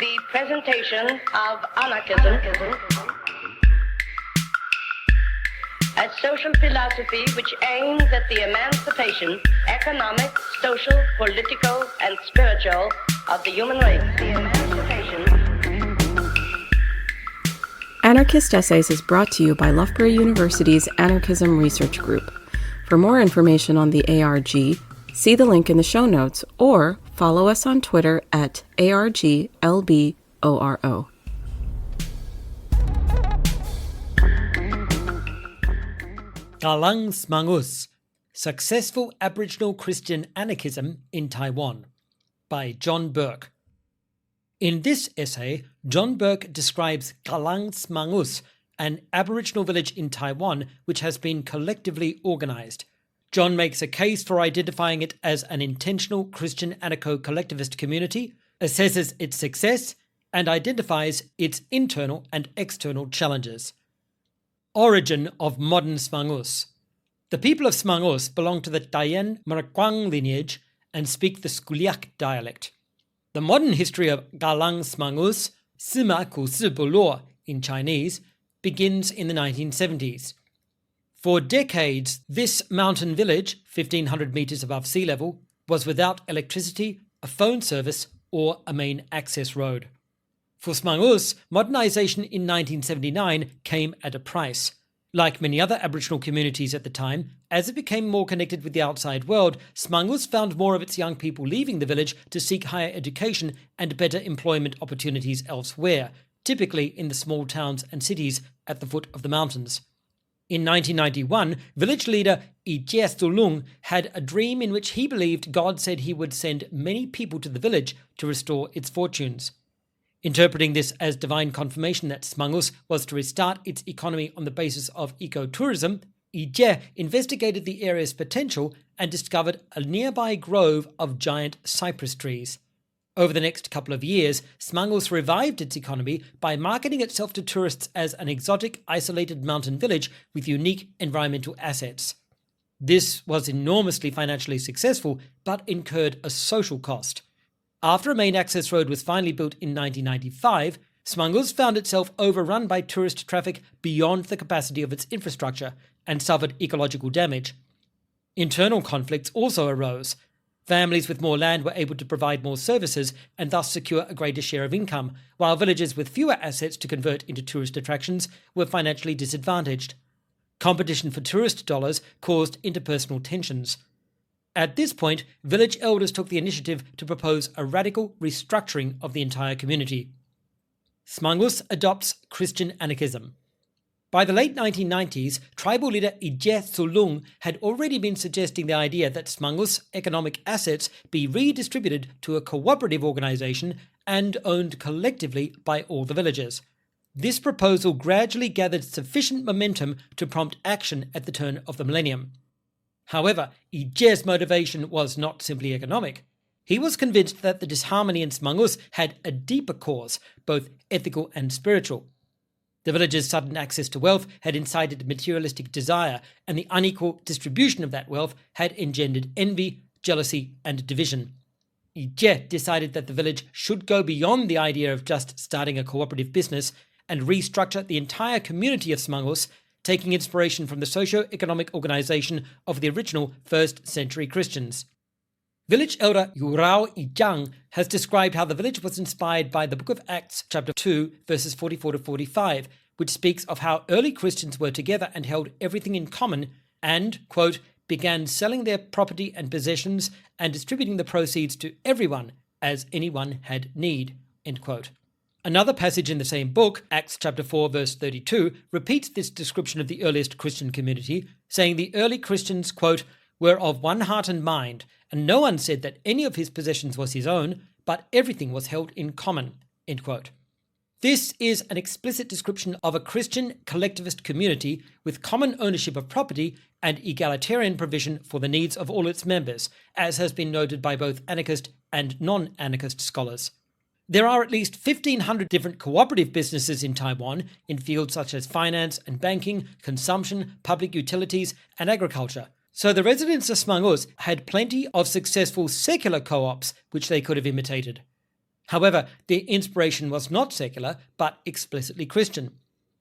The presentation of anarchism as social philosophy which aims at the emancipation, economic, social, political, and spiritual of the human race. The emancipation. Anarchist Essays is brought to you by Loughborough University's Anarchism Research Group. For more information on the ARG, see the link in the show notes or follow us on Twitter at ARGLBORO. Qalang Smangus, Successful Aboriginal Christian Anarchism in Taiwan, by Jon Burke. In this essay, Jon Burke describes Qalang Smangus, an Aboriginal village in Taiwan which has been collectively organised. Jon makes a case for identifying it as an intentional Christian anarcho-collectivist community, assesses its success, and identifies its internal and external challenges. Origin of modern Smangus. The people of Smangus belong to the Dayan Marakwang lineage and speak the Skuliak dialect. The modern history of Qalang Smangus, Sima Ku Si Bulo in Chinese, begins in the 1970s. For decades, this mountain village, 1,500 metres above sea level, was without electricity, a phone service, or a main access road. For Smangus, modernisation in 1979 came at a price. Like many other Aboriginal communities at the time, as it became more connected with the outside world, Smangus found more of its young people leaving the village to seek higher education and better employment opportunities elsewhere, typically in the small towns and cities at the foot of the mountains. In 1991, village leader Ije Sulung had a dream in which he believed God said he would send many people to the village to restore its fortunes. Interpreting this as divine confirmation that Smangus was to restart its economy on the basis of ecotourism, Ije investigated the area's potential and discovered a nearby grove of giant cypress trees. Over the next couple of years, Smangus revived its economy by marketing itself to tourists as an exotic, isolated mountain village with unique environmental assets. This was enormously financially successful, but incurred a social cost. After a main access road was finally built in 1995, Smangus found itself overrun by tourist traffic beyond the capacity of its infrastructure and suffered ecological damage. Internal conflicts also arose. Families with more land were able to provide more services and thus secure a greater share of income, while villages with fewer assets to convert into tourist attractions were financially disadvantaged. Competition for tourist dollars caused interpersonal tensions. At this point, village elders took the initiative to propose a radical restructuring of the entire community. Smangus adopts Christian anarchism. By the late 1990s, tribal leader Ije Sulung had already been suggesting the idea that Smangus' economic assets be redistributed to a cooperative organisation and owned collectively by all the villagers. This proposal gradually gathered sufficient momentum to prompt action at the turn of the millennium. However, Ije's motivation was not simply economic. He was convinced that the disharmony in Smangus had a deeper cause, both ethical and spiritual. The village's sudden access to wealth had incited materialistic desire, and the unequal distribution of that wealth had engendered envy, jealousy, and division. Ije decided that the village should go beyond the idea of just starting a cooperative business and restructure the entire community of Smangus, taking inspiration from the socio-economic organisation of the original 1st century Christians. Village elder Yurao Ijang has described how the village was inspired by the Book of Acts, chapter 2, verses 44 to 45, which speaks of how early Christians were together and held everything in common and, quote, began selling their property and possessions and distributing the proceeds to everyone as anyone had need, end quote. Another passage in the same book, Acts chapter 4, verse 32, repeats this description of the earliest Christian community, saying the early Christians, quote, were of one heart and mind, and no one said that any of his possessions was his own, but everything was held in common, end quote. This is an explicit description of a Christian collectivist community with common ownership of property and egalitarian provision for the needs of all its members, as has been noted by both anarchist and non-anarchist scholars. There are at least 1,500 different cooperative businesses in Taiwan in fields such as finance and banking, consumption, public utilities, and agriculture. So the residents of Smangus had plenty of successful secular co-ops which they could have imitated. However, their inspiration was not secular, but explicitly Christian.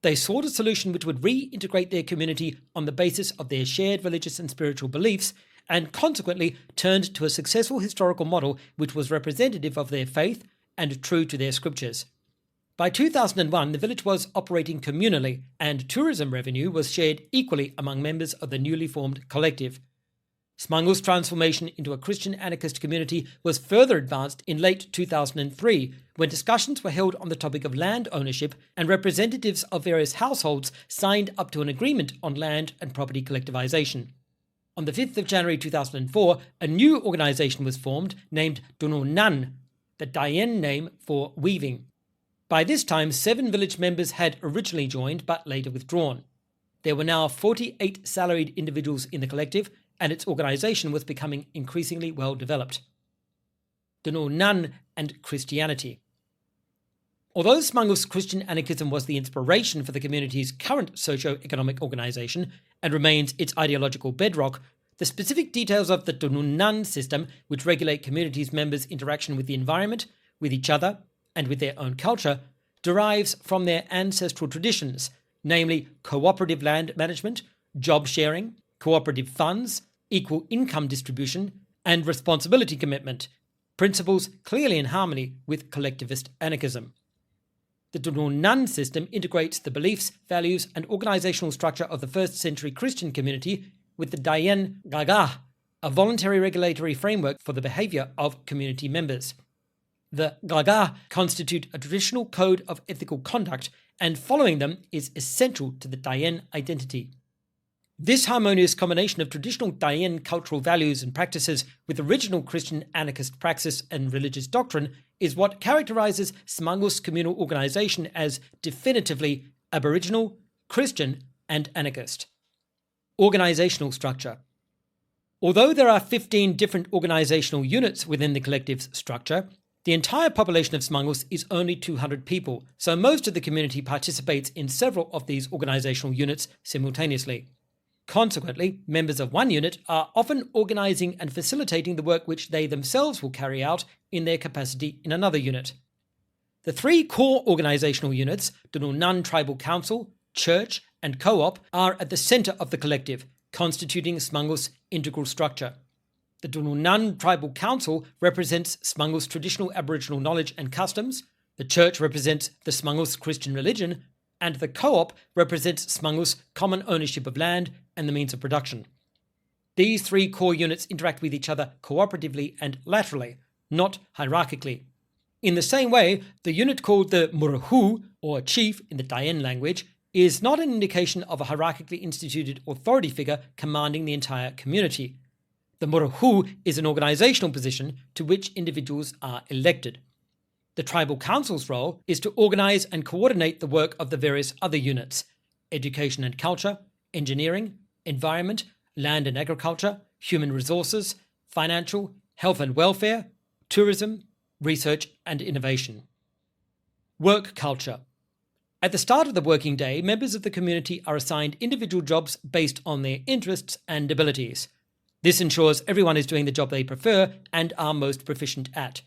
They sought a solution which would reintegrate their community on the basis of their shared religious and spiritual beliefs, and consequently turned to a successful historical model which was representative of their faith and true to their scriptures. By 2001, the village was operating communally, and tourism revenue was shared equally among members of the newly formed collective. Smangus' transformation into a Christian anarchist community was further advanced in late 2003, when discussions were held on the topic of land ownership, and representatives of various households signed up to an agreement on land and property collectivization. On the 5th of January 2004, a new organization was formed named Dao Nan, the Dayen name for weaving. By this time, 7 village members had originally joined but later withdrawn. There were now 48 salaried individuals in the collective, and its organization was becoming increasingly well developed. Dao Nan and Christianity. Although Smangus Christian anarchism was the inspiration for the community's current socio-economic organization and remains its ideological bedrock, the specific details of the Dao Nan system, which regulate communities' members' interaction with the environment, with each other, and with their own culture, derives from their ancestral traditions, namely cooperative land management, job sharing, cooperative funds, equal income distribution, and responsibility commitment, principles clearly in harmony with collectivist anarchism. The Dao Nan system integrates the beliefs, values, and organizational structure of the first century Christian community with the Dayen Gaga, a voluntary regulatory framework for the behavior of community members. The Gaga constitute a traditional code of ethical conduct, and following them is essential to the Dayen identity. This harmonious combination of traditional Dayen cultural values and practices with original Christian anarchist praxis and religious doctrine is what characterizes Smangus communal organization as definitively Aboriginal, Christian, and anarchist. Organizational structure. Although there are 15 different organizational units within the collective's structure, the entire population of Smangus is only 200 people, so most of the community participates in several of these organizational units simultaneously. Consequently, members of one unit are often organizing and facilitating the work which they themselves will carry out in their capacity in another unit. The 3 core organizational units, Dao Nan Tribal Council, Church, and Co-op, are at the center of the collective, constituting Smangus' integral structure. The Dao Nan Tribal Council represents Smangus' traditional Aboriginal knowledge and customs, the Church represents the Smangus Christian religion, and the Co-op represents Smangus' common ownership of land and the means of production. These 3 core units interact with each other cooperatively and laterally, not hierarchically. In the same way, the unit called the Murahu, or chief in the Dayen language, is not an indication of a hierarchically instituted authority figure commanding the entire community. The Murahu is an organizational position to which individuals are elected. The tribal council's role is to organize and coordinate the work of the various other units: education and culture, engineering, environment, land and agriculture, human resources, financial, health and welfare, tourism, research and innovation. Work culture. At the start of the working day, members of the community are assigned individual jobs based on their interests and abilities. This ensures everyone is doing the job they prefer and are most proficient at.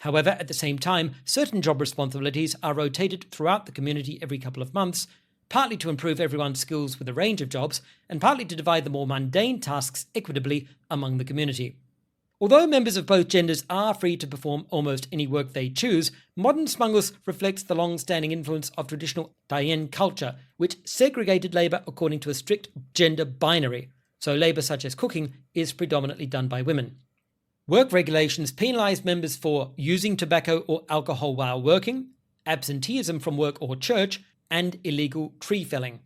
However, at the same time, certain job responsibilities are rotated throughout the community every couple of months, partly to improve everyone's skills with a range of jobs, and partly to divide the more mundane tasks equitably among the community. Although members of both genders are free to perform almost any work they choose, modern Smangus reflects the long-standing influence of traditional Dayen culture, which segregated labour according to a strict gender binary, so labour such as cooking is predominantly done by women. Work regulations penalise members for using tobacco or alcohol while working, absenteeism from work or church, and illegal tree felling.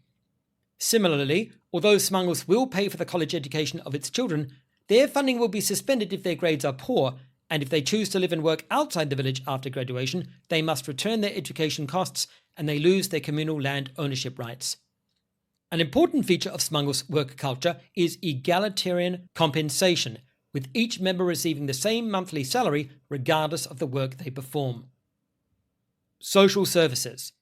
Similarly, although Smangus will pay for the college education of its children, their funding will be suspended if their grades are poor, and if they choose to live and work outside the village after graduation, they must return their education costs and they lose their communal land ownership rights. An important feature of Smangus work culture is egalitarian compensation, with each member receiving the same monthly salary regardless of the work they perform. Social services.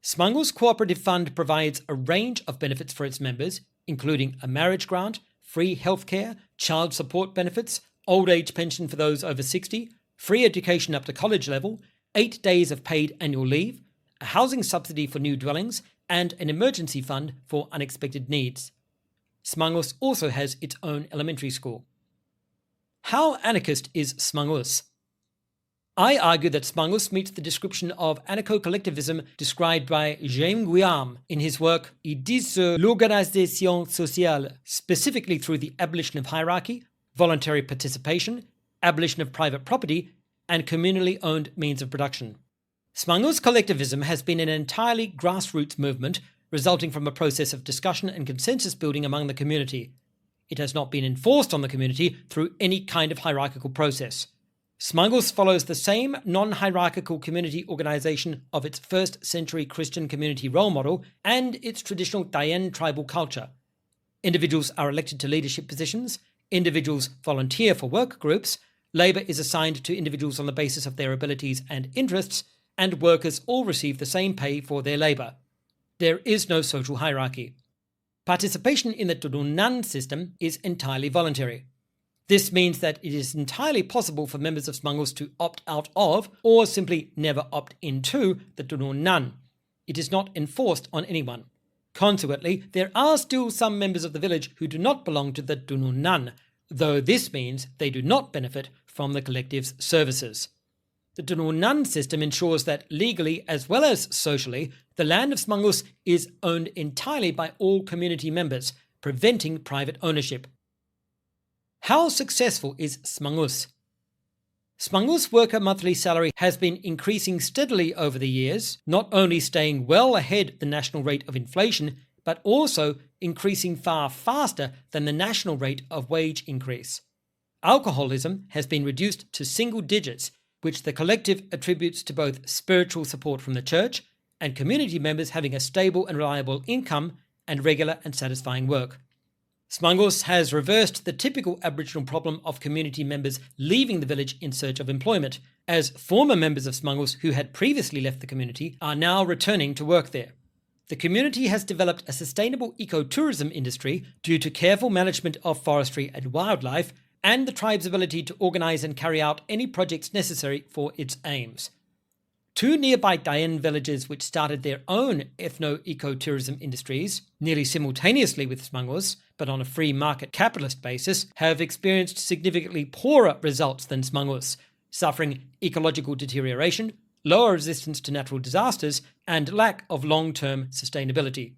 Smangus Cooperative Fund provides a range of benefits for its members, including a marriage grant, free healthcare, child support benefits, old age pension for those over 60, free education up to college level, 8 days of paid annual leave, a housing subsidy for new dwellings, and an emergency fund for unexpected needs. Smangus also has its own elementary school. How anarchist is Smangus? I argue that Smangus meets the description of anarcho-collectivism described by James Guillaume in his work Idées sur l'organisation sociale, specifically through the abolition of hierarchy, voluntary participation, abolition of private property, and communally owned means of production. Smangus collectivism has been an entirely grassroots movement resulting from a process of discussion and consensus building among the community. It has not been enforced on the community through any kind of hierarchical process. Smangus follows the same non-hierarchical community organization of its first-century Christian community role model and its traditional Dayan tribal culture. Individuals are elected to leadership positions, individuals volunteer for work groups, labor is assigned to individuals on the basis of their abilities and interests, and workers all receive the same pay for their labor. There is no social hierarchy. Participation in the Dao Nan system is entirely voluntary. This means that it is entirely possible for members of Smangus to opt out of or simply never opt into the Dao Nan. It is not enforced on anyone. Consequently, there are still some members of the village who do not belong to the Dao Nan, though this means they do not benefit from the collective's services. The Dao Nan system ensures that legally as well as socially, the land of Smangus is owned entirely by all community members, preventing private ownership. How successful is Smangus? Smangus worker monthly salary has been increasing steadily over the years, not only staying well ahead the national rate of inflation, but also increasing far faster than the national rate of wage increase. Alcoholism has been reduced to single digits, which the collective attributes to both spiritual support from the church and community members having a stable and reliable income and regular and satisfying work. Smangus has reversed the typical Aboriginal problem of community members leaving the village in search of employment, as former members of Smangus who had previously left the community are now returning to work there. The community has developed a sustainable ecotourism industry due to careful management of forestry and wildlife, and the tribe's ability to organise and carry out any projects necessary for its aims. Two nearby Dayan villages which started their own ethno-ecotourism industries, nearly simultaneously with Smangus, but on a free market capitalist basis, have experienced significantly poorer results than Smangus, suffering ecological deterioration, lower resistance to natural disasters, and lack of long-term sustainability.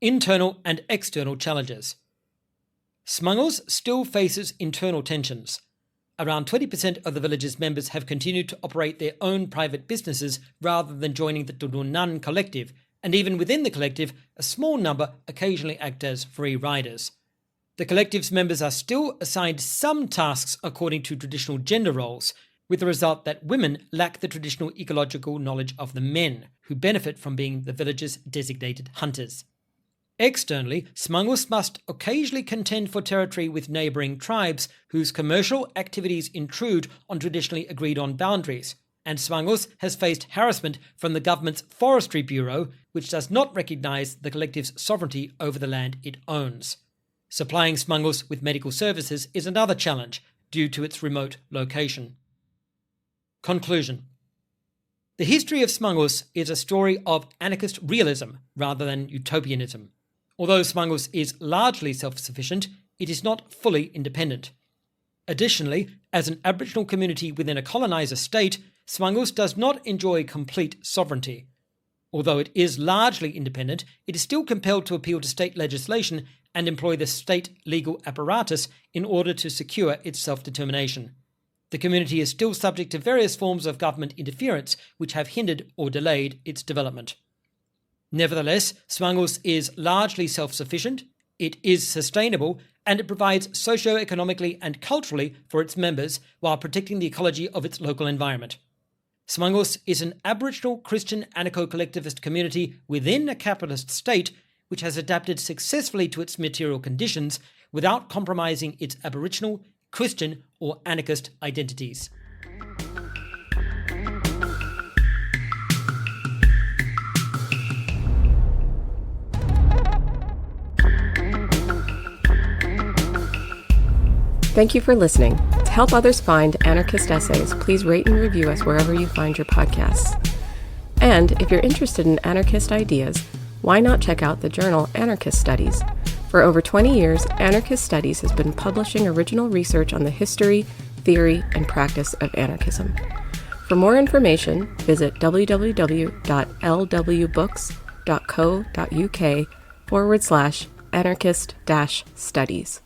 Internal and external challenges. Smangus still faces internal tensions. Around 20% of the village's members have continued to operate their own private businesses rather than joining the Dao Nan collective, and even within the collective, a small number occasionally act as free riders. The collective's members are still assigned some tasks according to traditional gender roles, with the result that women lack the traditional ecological knowledge of the men, who benefit from being the village's designated hunters. Externally, Smangus must occasionally contend for territory with neighbouring tribes whose commercial activities intrude on traditionally agreed-on boundaries, and Smangus has faced harassment from the government's Forestry Bureau, which does not recognise the collective's sovereignty over the land it owns. Supplying Smangus with medical services is another challenge due to its remote location. Conclusion. The history of Smangus is a story of anarchist realism rather than utopianism. Although Smangus is largely self-sufficient, it is not fully independent. Additionally, as an Aboriginal community within a coloniser state, Smangus does not enjoy complete sovereignty. Although it is largely independent, it is still compelled to appeal to state legislation and employ the state legal apparatus in order to secure its self-determination. The community is still subject to various forms of government interference which have hindered or delayed its development. Nevertheless, Smangus is largely self-sufficient, it is sustainable, and it provides socio-economically and culturally for its members while protecting the ecology of its local environment. Smangus is an Aboriginal Christian anarcho-collectivist community within a capitalist state which has adapted successfully to its material conditions without compromising its Aboriginal, Christian, or anarchist identities. Thank you for listening. To help others find anarchist essays, please rate and review us wherever you find your podcasts. And if you're interested in anarchist ideas, why not check out the journal Anarchist Studies? For over 20 years, Anarchist Studies has been publishing original research on the history, theory, and practice of anarchism. For more information, visit www.lwbooks.co.uk/anarchist-studies.